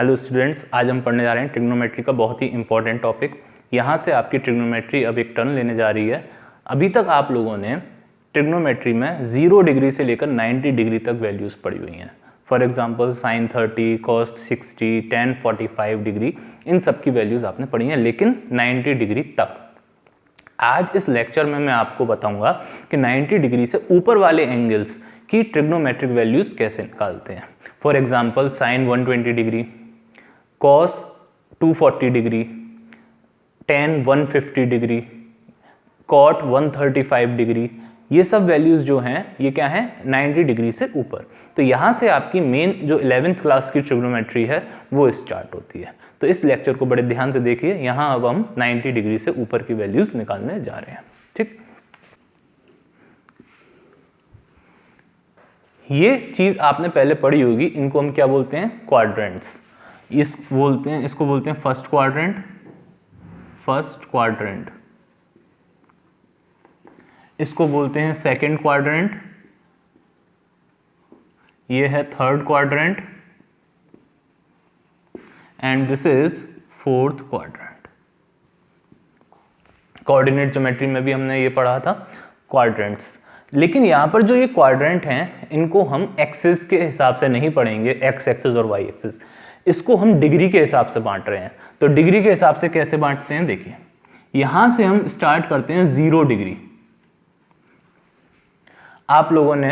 Hello students, आज हम पढ़ने जा रहे हैं ट्रिग्नोमेट्री का बहुत ही इंपॉर्टेंट टॉपिक। यहाँ से आपकी ट्रिग्नोमेट्री अब एक टर्न लेने जा रही है। अभी तक आप लोगों ने ट्रिग्नोमेट्री में 0 डिग्री से लेकर 90 डिग्री तक वैल्यूज़ पढ़ी हुई हैं। For example sin 30, cos 60, tan 45 degree, इन सब की वैल्यूज़ आपने पढ़ी हैं, लेकिन 90 डिग्री तक। आज इस लेक्चर में मैं आपको बताऊंगा कि 90 डिग्री से ऊपर वाले एंगल्स की ट्रिग्नोमेट्रिक वैल्यूज़ कैसे निकालते हैं। For example sin 120 degree, cos 240 degree, tan 150 degree, cot 135 degree, ये सब वैल्यूज़ जो हैं ये क्या हैं 90 डिग्री से ऊपर। तो यहाँ से आपकी मेन जो 11th क्लास की ट्रिग्नोमेट्री है वो स्टार्ट होती है। तो इस लेक्चर को बड़े ध्यान से देखिए, यहाँ अब हम 90 डिग्री से ऊपर की वैल्यूज़ निकालने जा रहे हैं। ठीक, ये चीज़ आपने पहले पढ़ी होगी, इनको हम क्या बोलते हैं, क्वाड्रेंट्स। इसको बोलते हैं फर्स्ट क्वाड्रेंट, इसको बोलते हैं सेकंड क्वाड्रेंट, ये है third quadrant, and this is fourth quadrant. Coordinate geometry में भी हमने ये पढ़ा था क्वाड्रेंट्स। लेकिन यहां पर जो ये क्वाड्रेंट हैं इनको हम एक्सिस के हिसाब से नहीं पढ़ेंगे, एक्स एक्सिस और वाई एक्सिस, इसको हम डिग्री के हिसाब से बांट रहे हैं। तो डिग्री के हिसाब से कैसे बांटते हैं, देखिए यहां से हम स्टार्ट करते हैं 0 डिग्री। आप लोगों ने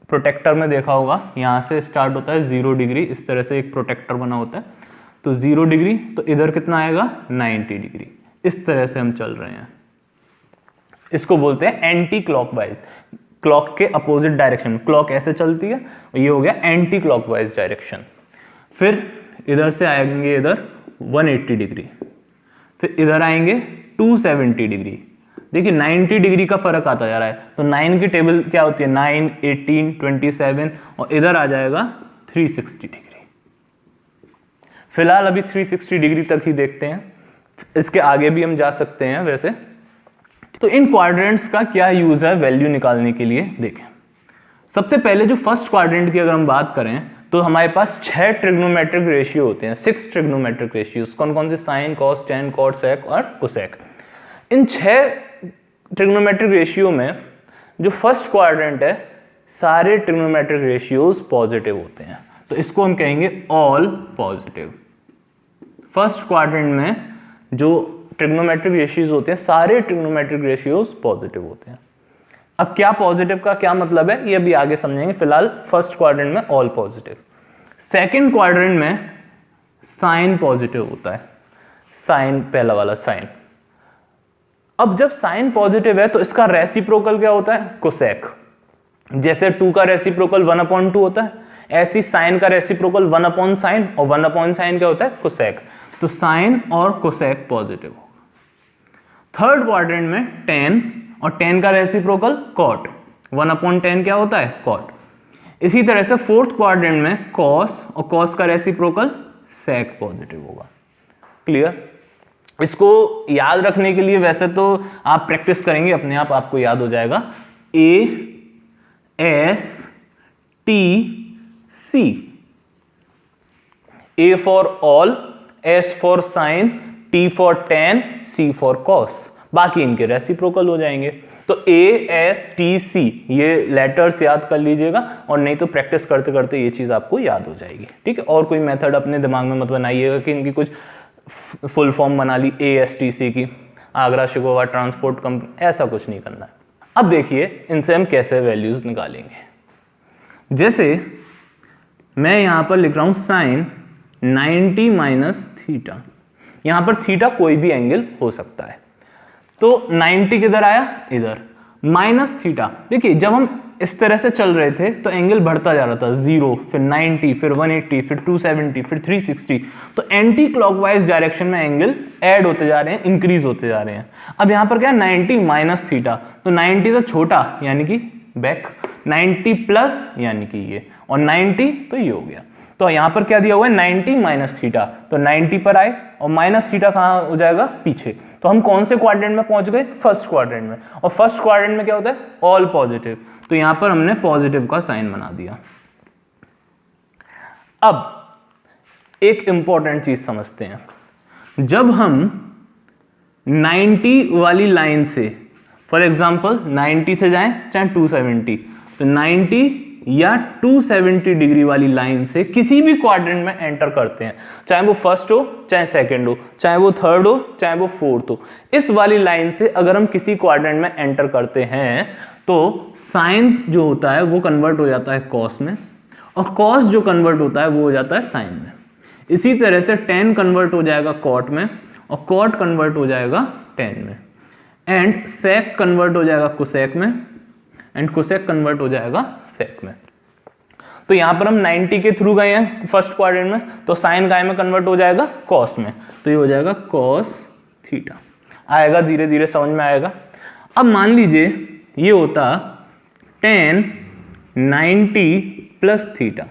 प्रोटेक्टर में देखा होगा, यहां से स्टार्ट होता है 0 डिग्री, इस तरह से एक प्रोटेक्टर बना होता है। तो 0 डिग्री, तो इधर कितना आएगा 90 डिग्री। इस तरह से हम चल रहे हैं, इसको बोलते हैं एंटी क्लॉकवाइज, क्लॉक के अपोजिट डायरेक्शन। क्लॉक ऐसे चलती है, ये हो गया एंटी क्लॉकवाइज डायरेक्शन। फिर इधर से आएंगे इधर 180 डिग्री, फिर इधर आएंगे 270 डिग्री। देखिए 90 डिग्री का फर्क आता जा रहा है। तो 9 की टेबल क्या होती है, 9, 18, 27, और इधर आ जाएगा 360 डिग्री। फिलहाल अभी 360 डिग्री तक ही देखते हैं, इसके आगे भी हम जा सकते हैं वैसे। तो इन क्वाड्रेंट्स का क्या यूज है वैल्यू निकालने के लिए, देखें। सबसे पहले जो फर्स्ट क्वाड्रेंट की अगर हम बात करें तो हमारे पास 6 ट्रिग्नोमेट्रिक रेशियो होते हैं, 6 ट्रिग्नोमेट्रिक रेशियोज। कौन कौन से, साइन, कॉस, टेन, कॉट, सेक और कोसेक। इन 6 ट्रिग्नोमेट्रिक रेशियो में जो फर्स्ट क्वाड्रेंट है, सारे ट्रिग्नोमेट्रिक रेशियोज पॉजिटिव होते हैं, तो इसको हम कहेंगे ऑल पॉजिटिव। फर्स्ट क्वाड्रेंट में जो ट्रिग्नोमेट्रिक रेशियोज होते हैं, सारे ट्रिग्नोमेट्रिक रेशियोज पॉजिटिव होते हैं। अब क्या पॉजिटिव का क्या मतलब है ये अभी आगे समझेंगे, फिलहाल फर्स्ट क्वाड्रेंट में ऑल पॉजिटिव। सेकंड क्वाड्रेंट में साइन पॉजिटिव होता है, साइन पहला वाला साइन। अब जब साइन पॉजिटिव है तो इसका रेसिप्रोकल क्या होता है, कोसेक। जैसे 2 का रेसिप्रोकल 1/2 होता है, ऐसी साइन का रेसिप्रोकल 1/sin, और 1/sin क्या होता है, कोसेक। तो साइन और कोसेक पॉजिटिव होगा। थर्ड क्वाड्रेंट में टेन, और टेन का रेसिप्रोकल कॉट, 1/10 क्या होता है, कॉट। इसी तरह से फोर्थ क्वाड्रेंट में कॉस, और कॉस का रेसिप्रोकल सेक पॉजिटिव होगा। क्लियर। इसको याद रखने के लिए वैसे तो आप प्रैक्टिस करेंगे, अपने आप आपको याद हो जाएगा। ASTC, A for all, S for sine, T for tan, C for cos. बाकी इनके रेसिप्रोकल हो जाएंगे। तो ASTC ये लेटर्स याद कर लीजिएगा, और नहीं तो प्रैक्टिस करते करते ये चीज आपको याद हो जाएगी। ठीक है, और कोई मेथड अपने दिमाग में मत बनाइएगा कि इनकी कुछ फुल फॉर्म बना ली ASTC की, आगरा शिकोवा ट्रांसपोर्ट कंपनी, ऐसा कुछ नहीं करना है। अब देखिए इनसे हम कैसे वैल्यूज निकालेंगे। जैसे मैं यहां पर लिख रहा हूं साइन 90 माइनस थीटा, यहां पर थीटा कोई भी एंगल हो सकता है। तो 90 किधर आया, इधर, माइनस थीटा। देखिए जब हम इस तरह से चल रहे थे तो एंगल बढ़ता जा रहा था, 0, फिर 90, फिर 180, फिर 270, फिर 360। तो एंटी क्लॉकवाइज डायरेक्शन में एंगल ऐड होते जा रहे हैं, इंक्रीज होते जा रहे हैं। अब यहां पर क्या है, 90 माइनस थीटा, तो 90 से छोटा यानी कि बैक, 90 प्लस यानी कि ये, और 90 तो ये हो गया। तो यहां पर क्या दिया हुआ है, 90 माइनस थीटा, तो 90 पर आए, और माइनस थीटा कहां हो जाएगा, पीछे। तो हम कौन से क्वाड्रेंट में पहुंच गए, फर्स्ट क्वाड्रेंट में। और फर्स्ट क्वाड्रेंट में क्या होता है, ऑल पॉजिटिव। तो यहां पर हमने पॉजिटिव का साइन बना दिया। अब एक इंपॉर्टेंट चीज समझते हैं। जब हम 90 वाली लाइन से, फॉर एग्जांपल 90 से जाएं चाहे 270, तो 90 या 270 डिग्री वाली लाइन से किसी भी क्वाड्रेंट में एंटर करते हैं, चाहे वो फर्स्ट हो चाहे सेकंड हो, चाहे वो थर्ड हो चाहे वो फोर्थ हो, इस वाली लाइन से अगर हम किसी क्वाड्रेंट में एंटर करते हैं तो साइन जो होता है वो कन्वर्ट हो जाता है कॉस में, और कॉस जो कन्वर्ट होता है वो हो जाता है साइन में। इसी तरह से tan कन्वर्ट हो जाएगा कॉट में, और कॉट कन्वर्ट हो जाएगा tan में, एंड sec कन्वर्ट हो जाएगा कोसेक में, एंड कोसेक कन्वर्ट हो जाएगा sec में। तो यहां पर हम 90 के थ्रू गए हैं फर्स्ट क्वाड्रेंट में, तो साइन काय में कन्वर्ट हो जाएगा कॉस में, तो ये हो जाएगा कॉस थीटा। आएगा, धीरे धीरे समझ में आएगा। अब मान लीजिए ये होता tan 90 प्लस थीटा।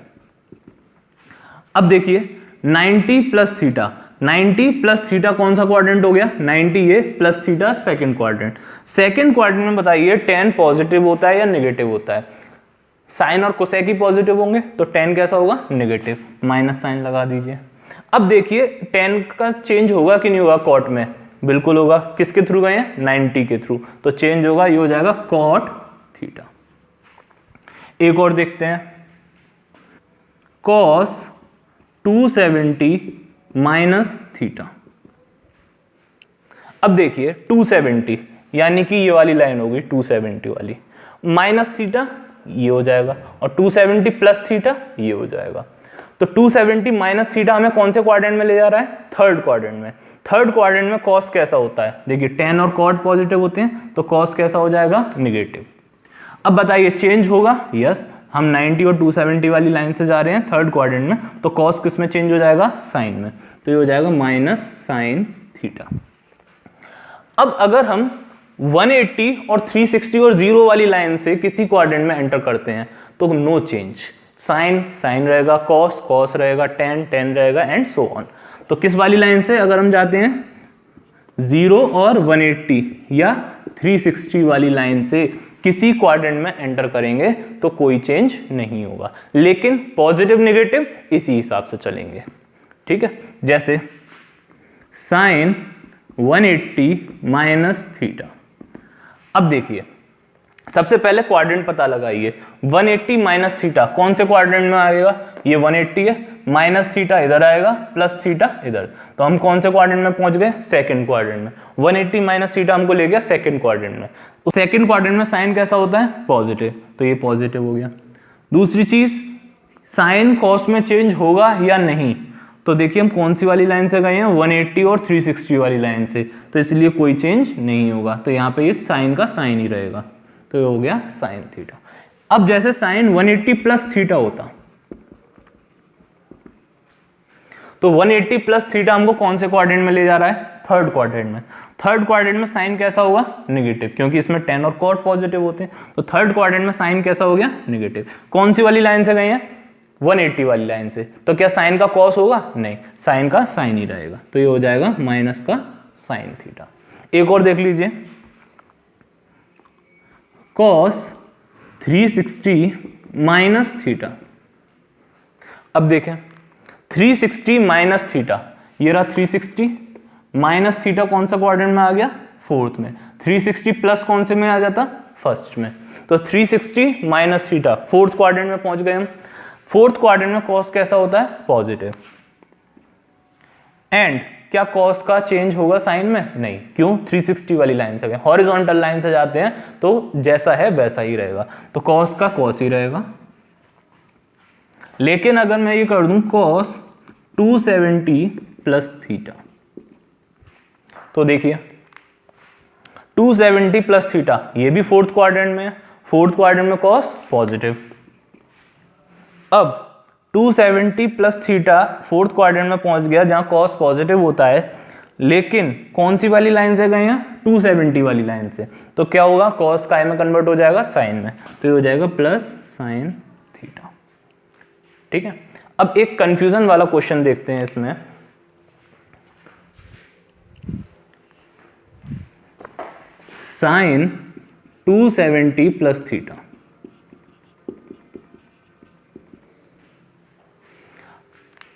अब देखिए 90 प्लस थीटा, 90 प्लस थीटा कौन सा क्वाड्रेंट हो गया, 90 ये plus theta second quadrant. Second quadrant में बताइए tan पॉजिटिव होता है या नेगेटिव होता है? साइन और कोसेक ही पॉजिटिव होंगे, तो tan कैसा होगा, नेगेटिव, माइनस साइन लगा दीजिए। अब देखिए tan का चेंज होगा कि नहीं होगा कॉट में, बिल्कुल होगा। किसके थ्रू गए हैं, 90 के थ्रू, तो चेंज होगा, ये हो जाएगा कॉट थीटा। एक और देखते हैं, कॉस 270 माइनस थीटा। अब देखिए 270 यानी कि ये वाली लाइन होगी 270 वाली, माइनस थीटा ये हो जाएगा, और 270 प्लस थीटा ये हो जाएगा। तो 270 माइनस थीटा हमें कौन से क्वाड्रेंट में ले जा रहा है, थर्ड क्वाड्रेंट में। थर्ड क्वाड्रेंट में कॉस कैसा होता है, देखिए tan और कॉट पॉजिटिव होते हैं, तो कॉस कैसा हो जाएगा, नेगेटिव। अब बताइए चेंज होगा, यस, हम 90 और 270 वाली लाइन से जा रहे हैं थर्ड क्वाड्रेंट में, तो कॉस किस में चेंज हो जाएगा, साइन में, तो ये हो जाएगा माइनस साइन थीटा। अब अगर हम 180 और 360 और 0 वाली लाइन से किसी क्वाड्रेंट में एंटर करते हैं तो नो चेंज, साइन साइन रहेगा, कॉस कॉस रहेगा, tan tan रहेगा, एंड सो ऑन। तो किस वाली लाइन से अगर हम जाते हैं, 0 और 180 या 360 वाली लाइन से किसी क्वाड्रेंट में एंटर करेंगे तो कोई चेंज नहीं होगा, लेकिन पॉजिटिव नेगेटिव इसी हिसाब से चलेंगे, ठीक है। जैसे साइन 180 माइनस थीटा। अब देखिए सबसे पहले क्वाड्रेंट पता लगाइए, 180 माइनस थीटा कौन से क्वाड्रेंट में आएगा, ये 180 है, माइनस थीटा इधर आएगा, प्लस थीटा इधर, तो हम कौन से क्वाड्रेंट में पहुंच गए, सेकंड क्वाड्रेंट में। 180 माइनस थीटा हमको ले गया सेकंड क्वाड्रेंट में, तो सेकंड क्वाड्रेंट में साइन कैसा होता है, पॉजिटिव, तो ये पॉजिटिव हो गया। दूसरी चीज, साइन कॉस में चेंज होगा या नहीं, तो देखिए हम कौन सी वाली लाइन से गए हैं, 180 और 360 वाली लाइन से, तो इसलिए कोई चेंज नहीं होगा, तो यहाँ पे ये साइन का साइन ही रहेगा, तो ये हो गया साइन थीटा। अब जैसे साइन 180 प्लस थीटा होता, तो 180 प्लस थीटा हमको कौन से क्वाड्रेंट में ले जा रहा है, थर्ड क्वाड्रेंट में। थर्ड क्वाड्रेंट में साइन कैसा होगा, नेगेटिव, क्योंकि इसमें tan और cot पॉजिटिव होते हैं, तो थर्ड क्वाड्रेंट में साइन कैसा हो गया, नेगेटिव। कौन सी वाली लाइन से गए हैं, 180 वाली लाइन से, तो क्या साइन का कॉस होगा, नहीं, साइन का साइन ही रहेगा, तो ये हो जाएगा माइनस का साइन थीटा। एक और देख लीजिए, कॉस 360 माइनस थीटा। अब देखें 360 माइनस थीटा, ये रहा 360 माइनस थीटा कौन सा क्वाड्रेंट में आ गया, फोर्थ में। 360 प्लस कौन से में आ जाता, फर्स्ट में। तो 360 माइनस थीटा फोर्थ क्वाड्रेंट में पहुंच गए हम। फोर्थ क्वाड्रेंट में कॉस कैसा होता है, पॉजिटिव। एंड क्या कॉस का चेंज होगा साइन में, नहीं, क्यों, 360 वाली लाइन से गए, हॉरिजॉन्टल लाइन से जाते हैं तो जैसा है वैसा ही रहेगा, तो कॉस का कॉस ही रहेगा। लेकिन अगर मैं ये कर दूं कॉस 270 प्लस थीटा, तो देखिए 270 प्लस थीटा, ये भी फोर्थ क्वाड्रेंट में है, फोर्थ क्वाड्रेंट में कॉस पॉजिटिव। अब 270 प्लस थीटा फोर्थ क्वाड्रेंट में पहुंच गया जहां कॉस पॉजिटिव होता है, लेकिन कौन सी वाली लाइन से गए हैं, 270 वाली लाइन से, तो क्या होगा, कॉस काय में कन्वर्ट हो जाएगा, साइन में, तो ये हो जाएगा प्लस साइन थीटा, ठीक है। अब एक कंफ्यूजन वाला क्वेश्चन देखते हैं इसमें, साइन 270 प्लस थीटा,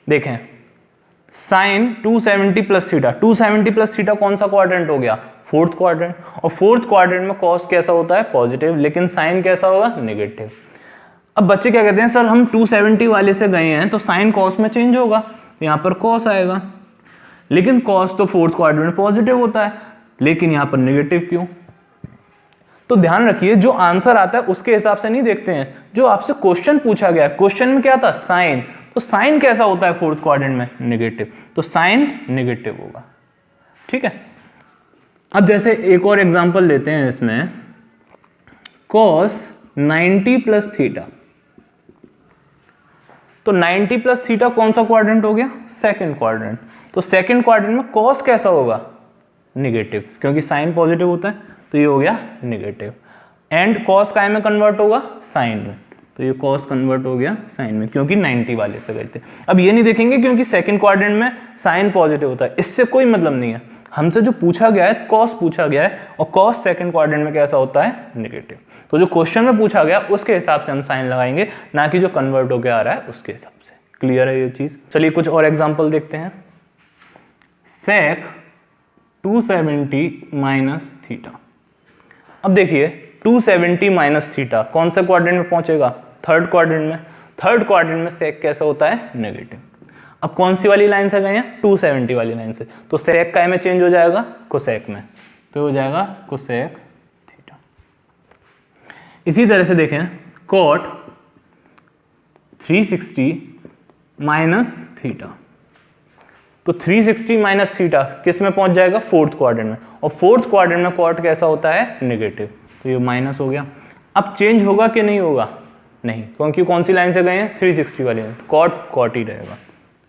देखें sine 270 plus theta, 270 plus theta कौन सा क्वाड्रेंट हो गया, फोर्थ क्वाड्रेंट, और फोर्थ क्वाड्रेंट में कॉस कैसा होता है, पॉजिटिव, लेकिन साइन कैसा होगा, नेगेटिव। अब बच्चे क्या कहते हैं, सर हम 270 वाले से गए हैं तो साइन कॉस में चेंज होगा, यहाँ पर कॉस आएगा, लेकिन कॉस तो फोर्थ क्वाड्रेंट में पॉजिटिव होता है, लेकिन यहाँ पर नेगेटिव क्यों। तो ध्यान रखिए, जो आंसर आता है उसके हिसाब से नहीं देखते हैं, जो आपसे क्वेश्चन पूछा गया, क्वेश्चन में क्या था, साइन, तो साइन कैसा होता है फोर्थ क्वाड्रेंट में, नेगेटिव, तो साइन नेगेटिव होगा। ठीक है, अब जैसे एक और एग्जांपल लेते हैं इसमें, cos 90 प्लस थीटा, तो 90 प्लस थीटा कौन सा क्वाड्रेंट हो गया, सेकंड क्वाड्रेंट, तो सेकंड क्वाड्रेंट में cos कैसा होगा, नेगेटिव, क्योंकि साइन पॉजिटिव होता है, तो ये हो गया नेगेटिव, एंड cos काय में कन्वर्ट होगा, साइन में, तो ये cos कन्वर्ट हो गया साइन में, क्योंकि 90 वाले से गए थे। अब ये नहीं देखेंगे क्योंकि सेकंड क्वाड्रेंट में साइन पॉजिटिव होता है, इससे कोई मतलब नहीं है, हमसे जो पूछा गया है cos पूछा गया है, और cos सेकंड क्वाड्रेंट में कैसा होता है, नेगेटिव, तो जो क्वेश्चन में पूछा गया उसके हिसाब से हम साइन लगाएंगे, ना कि जो कन्वर्ट होकर आ रहा है उसके हिसाब से। क्लियर है ये चीज। चलिए कुछ और एग्जाम्पल देखते हैं। sec 270 माइनस थीटा, अब देखिए 270 माइनस थीटा कौन से क्वाड्रेंट में पहुंचेगा, थर्ड क्वाड्रेंट में, थर्ड क्वाड्रेंट में सेक कैसा होता है, नेगेटिव। अब कौन सी वाली लाइन से गए हैं, 270 वाली लाइन से, तो सेक काय में चेंज हो जाएगा, कोसेक में, तो हो जाएगा कोसेक थीटा। इसी तरह से देखें cot 360 माइनस थीटा, तो 360 माइनस थीटा किस में पहुंच जाएगा, फोर्थ क्वाड्रेंट में, और फोर्थ क्वाड्रेंट में कॉट कैसा होता है, नेगेटिव, तो ये माइनस हो गया। अब चेंज होगा कि नहीं होगा, नहीं, क्योंकि कौन सी लाइन से गए हैं, 360 वाली लाइन, कॉट कॉट ही रहेगा,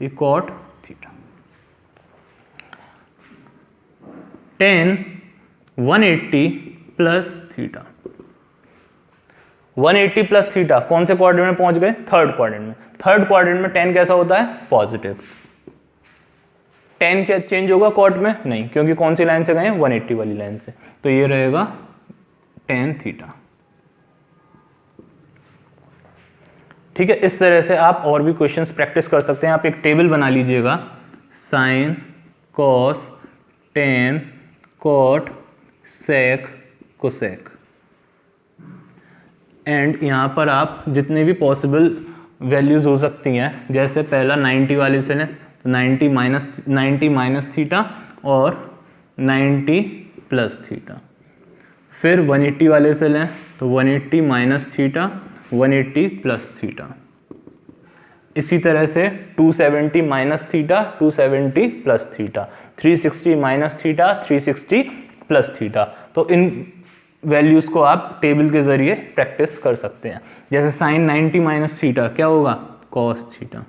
ये cot theta. 10 180 plus theta, 180 plus theta कौन से क्वाड्रेंट में पहुंच गए, थर्ड क्वाड्रेंट में, थर्ड क्वाड्रेंट में 10 कैसा होता है, पॉजिटिव, 10 क्या चेंज होगा कॉट में, नहीं, क्योंकि कौन सी लाइन से गए, 180 वाली लाइन से, तो ये रहेगा tan थीटा। ठीक है, इस तरह से आप और भी क्वेश्चंस प्रैक्टिस कर सकते हैं। आप एक टेबल बना लीजिएगा, sine, cos, tan, cot, sec, cosec, and यहाँ पर आप जितने भी पॉसिबल वैल्यूज हो सकती हैं, जैसे पहला 90 वाले से लें तो 90 माइनस थीटा और 90 प्लस थीटा, फिर 180 वाले से लें तो 180 माइनस थीटा 180 प्लस थीटा, इसी तरह से 270 minus theta 270 plus theta, 360 minus theta 360 plus theta. तो इन वैल्यूज को आप टेबल के जरिए प्रैक्टिस कर सकते हैं। जैसे साइन 90 माइनस थीटा क्या होगा, कॉस थीटा।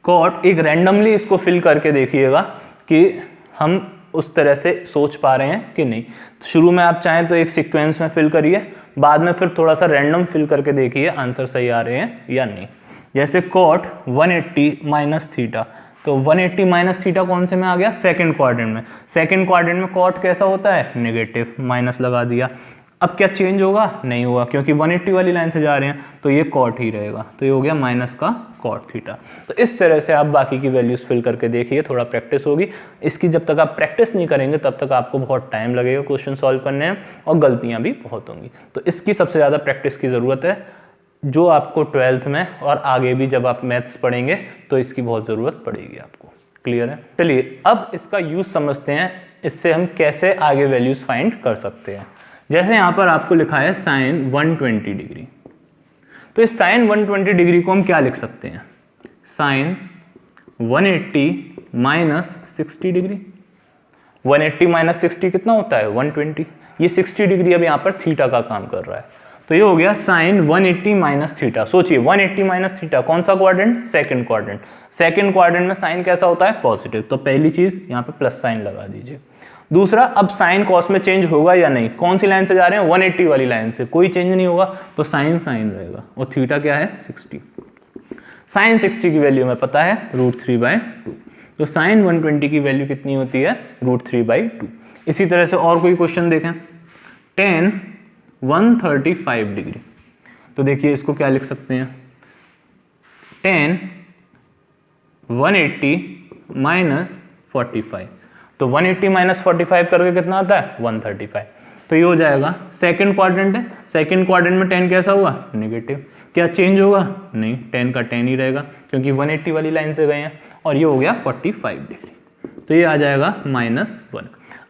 कॉट एक रैंडमली इसको फिल करके देखिएगा कि हम उस तरह से सोच पा रहे हैं कि नहीं। तो शुरू में आप चाहें तो एक सीक्वेंस में फिल करिए, बाद में फिर थोड़ा सा रैंडम फिल करके देखिए आंसर सही आ रहे हैं या नहीं। जैसे कॉट 180 माइनस थीटा, तो 180 माइनस थीटा कौन से में आ गया, सेकंड क्वाड्रेंट में। सेकंड क्वाड्रेंट में कॉट कैसा होता है, नेगेटिव, माइनस लगा दिया। अब क्या चेंज होगा, नहीं होगा, क्योंकि 180 वाली लाइन से जा रहे हैं, तो ये कॉट ही रहेगा, तो ये हो गया माइनस का कॉट थीटा। तो इस तरह से आप बाकी की वैल्यूज फिल करके देखिए, थोड़ा प्रैक्टिस होगी इसकी। जब तक आप प्रैक्टिस नहीं करेंगे तब तक आपको बहुत टाइम लगेगा क्वेश्चन सॉल्व करने में, और गलतियां भी बहुत होंगी। तो इसकी सबसे ज़्यादा प्रैक्टिस की ज़रूरत है, जो आपको 12th में और आगे भी जब आप मैथ्स पढ़ेंगे तो इसकी बहुत ज़रूरत पड़ेगी आपको। क्लियर है। चलिए अब इसका यूज़ समझते हैं, इससे हम कैसे आगे वैल्यूज फाइंड कर सकते हैं। जैसे यहाँ पर आपको लिखा है साइन 120 डिग्री, तो इस साइन 120 डिग्री को हम क्या लिख सकते हैं, साइन 180 माइनस 60 डिग्री। 180 माइनस 60 कितना होता है, 120। ये 60 डिग्री अब यहाँ पर थीटा का काम कर रहा है, तो ये हो गया साइन 180 माइनस थीटा। सोचिए 180 माइनस थीटा कौन सा quadrant, second quadrant. Second quadrant में साइन कैसा होता है, पॉजिटिव, तो पहली चीज यहाँ पे प्लस साइन लगा दीजिए। दूसरा, अब साइन कॉस में चेंज होगा या नहीं, कौन सी लाइन से जा रहे हैं, 180 वाली लाइन से, कोई चेंज नहीं होगा, तो साइन साइन रहेगा, और थीटा क्या है, 60। साइन 60 की वैल्यू हमें पता है √3/2, तो साइन 120 की वैल्यू कितनी होती है, √3/2। इसी तरह से और कोई क्वेश्चन देखें, tan 135 डिग्री, तो देखिए इसको क्या लिख सकते हैं, tan 180 -45। तो 180 - 45 करके कितना आता है 135। तो ये हो जाएगा सेकंड क्वाड्रेंट है, सेकंड क्वाड्रेंट में 10 कैसा हुआ नेगेटिव। क्या चेंज होगा? नहीं, 10 का 10 ही रहेगा क्योंकि 180 वाली लाइन से गए हैं। और ये हो गया 45 डिग्री, तो ये आ जाएगा -1।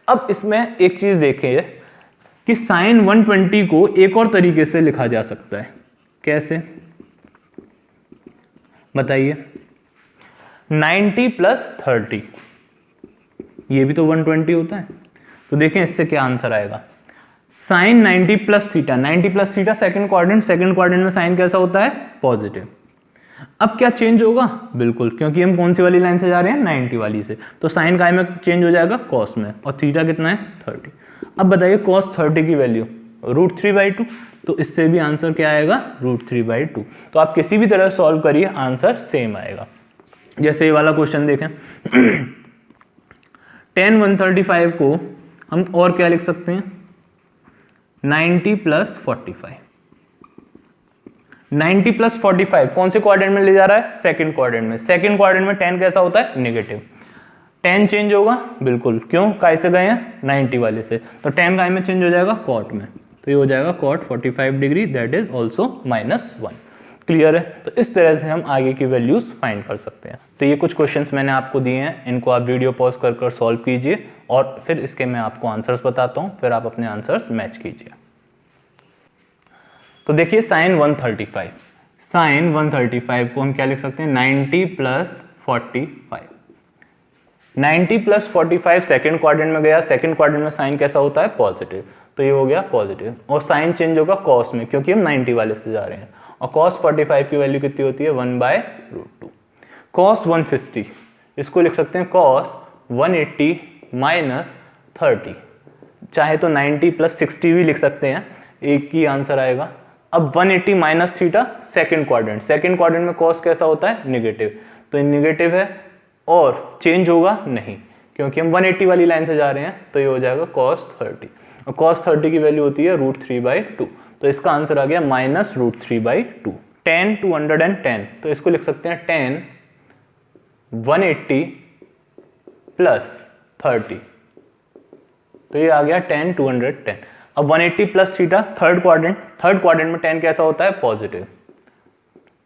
अब इसमें एक चीज देखें कि साइन 120 को एक और तरीके से लिखा जा सकता है। कैसे बताइए? 90 + 30, ये भी तो 120 होता है। तो देखें इससे क्या आंसर आएगा। Sine 90 + theta, 90 + theta second quadrant, second quadrant में साइन कैसा होता है पॉजिटिव। अब क्या चेंज होगा? बिल्कुल, क्योंकि हम कौन सी वाली लाइन से जा रहे हैं 90 वाली से, तो साइन काय में चेंज हो जाएगा कॉस में, और थीटा कितना है 30। अब बताइए cos 30 की वैल्यू √3/2, तो इससे भी आंसर क्या आएगा √3/2। तो आप किसी भी तरह सॉल्व करिए आंसर सेम आएगा। जैसे ये वाला क्वेश्चन देखें tan 135 को हम और क्या लिख सकते हैं 90 + 45। 90 + 45 कौन से क्वाड्रेंट में ले जा रहा है? सेकंड क्वाड्रेंट में। सेकंड क्वाड्रेंट में tan कैसा होता है नेगेटिव। tan चेंज होगा बिल्कुल, क्यों? काय से गए हैं 90 वाले से, तो tan काय में चेंज हो जाएगा cot में, तो ये हो जाएगा cot 45 degree, that is also -1। Clear है? तो इस तरह से हम आगे की वैल्यूज फाइंड कर सकते हैं। तो ये कुछ क्वेश्चंस मैंने आपको दिए हैं, इनको आप वीडियो पॉज कर सॉल्व कीजिए और फिर इसके मैं आपको आंसर्स बताता हूँ, फिर आप अपने आंसर्स मैच कीजिए। तो देखिए साइन 135, साइन 135 को हम क्या लिख सकते हैं 90 + 45। 90 + 45 सेकंड क्वाड्रेंट में गया, सेकंड क्वाड्रेंट में साइन कैसा होता है पॉजिटिव, तो ये हो गया पॉजिटिव, और साइन चेंज होगा कॉस में क्योंकि हम 90 वाले से जा रहे हैं, और cos 45 की वैल्यू कितनी होती है 1/√2। cos 150 इसको लिख सकते हैं cos 180 - 30, चाहे तो 90 + 60 भी लिख सकते हैं, एक ही आंसर आएगा। अब 180 - theta second quadrant, second quadrant में cos कैसा होता है नेगेटिव, तो ये नेगेटिव है और चेंज होगा नहीं क्योंकि हम 180 वाली लाइन से जा रहे हैं, तो ये हो जाएगा cos 30, और cos 30 की वैल्यू होती है √3/2, तो इसका आंसर आ गया -√3/2। tan 210, तो इसको लिख सकते हैं tan 180 + 30, तो ये आ गया tan 210। अब 180 + थीटा थर्ड क्वाड्रेंट में tan कैसा होता है पॉजिटिव।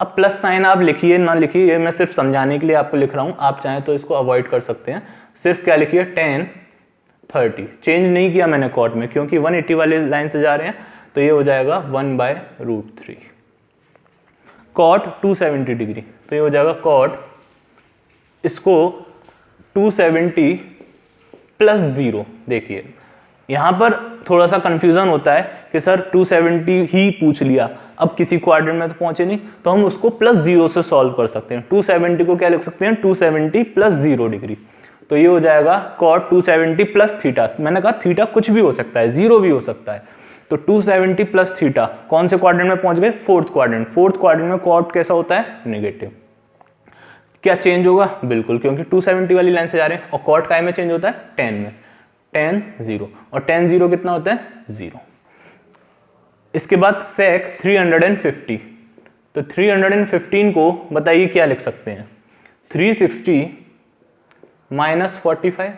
अब प्लस साइन आप लिखिए ना लिखिए, ये मैं सिर्फ समझाने के लिए आपको लिख रहा हूं, आप चाहें तो इसको अवॉइड कर सकते हैं। सिर्फ क्या लिखिए tan 30, चेंज नहीं किया मैंने कॉट में क्योंकि 180 वाले लाइन से जा रहे हैं, तो ये हो जाएगा 1/√3। cot 270 डिग्री, तो ये हो जाएगा cot, इसको 270 + 0। देखिए यहाँ पर थोड़ा सा कंफ्यूजन होता है कि सर 270 ही पूछ लिया, अब किसी क्वाड्रेंट में तो पहुंचे नहीं, तो हम उसको +0 से सॉल्व कर सकते हैं। 270 को क्या लिख सकते हैं 270 + 0 डिग्री, तो ये हो जाएगा cot 270 + थीटा। मैंने कहा थीटा कुछ भी हो सकता है, 0 भी हो सकता है, तो 270 + थीटा कौन से क्वाड्रेंट में पहुंच गए फोर्थ क्वाड्रेंट। फोर्थ क्वाड्रेंट में cot कैसा होता है नेगेटिव। क्या चेंज होगा? बिल्कुल, क्योंकि 270 वाली लाइन से जा रहे हैं, और cot काय में चेंज होता है tan में, tan 0, और tan 0 कितना होता है 0। इसके बाद sec 350, तो 315 को बताइए क्या लिख सकते हैं 360 - 45,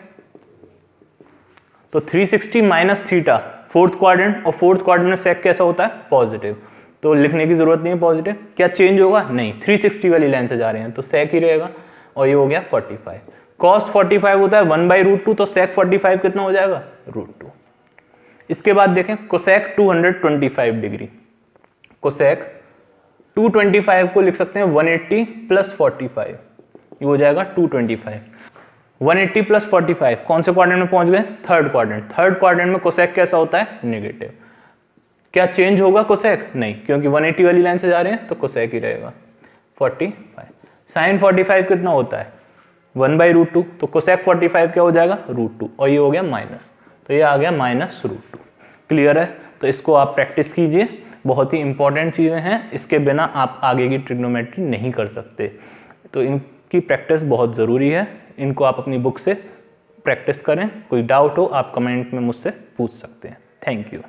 तो 360 - थीटा फोर्थ क्वाड्रेंट, और फोर्थ क्वाड्रेंट में sec कैसा होता है पॉजिटिव, तो लिखने की जरूरत नहीं है पॉजिटिव। क्या चेंज होगा? नहीं, 360 वाली लाइन से जा रहे हैं तो sec ही रहेगा, और ये हो गया 45। cos 45 होता है 1/√2, तो sec 45 कितना हो जाएगा √2। इसके बाद देखें cosec 225 डिग्री, cosec 225 को लिख सकते हैं 180 + 45, ये हो जाएगा 225। 180 + 45 कौन से क्वाड्रेंट में पहुंच गए थर्ड क्वाड्रेंट। थर्ड क्वाड्रेंट में cosec कैसा होता है नेगेटिव। क्या चेंज होगा cosec? नहीं, क्योंकि 180 वाली लाइन से जा रहे हैं तो cosec ही रहेगा 45। sin 45 कितना होता है 1/√2, तो cosec 45 क्या हो जाएगा √2, और ये हो गया माइनस, तो ये आ गया -√2। क्लियर है? तो इसको आप प्रैक्टिस कीजिए, बहुत ही इंपॉर्टेंट चीज़ें हैं, इसके बिना आप आगे की ट्रिग्नोमेट्री नहीं कर सकते, तो इनकी प्रैक्टिस बहुत ज़रूरी है। इनको आप अपनी बुक से प्रैक्टिस करें। कोई डाउट हो आप कमेंट में मुझसे पूछ सकते हैं। Thank you.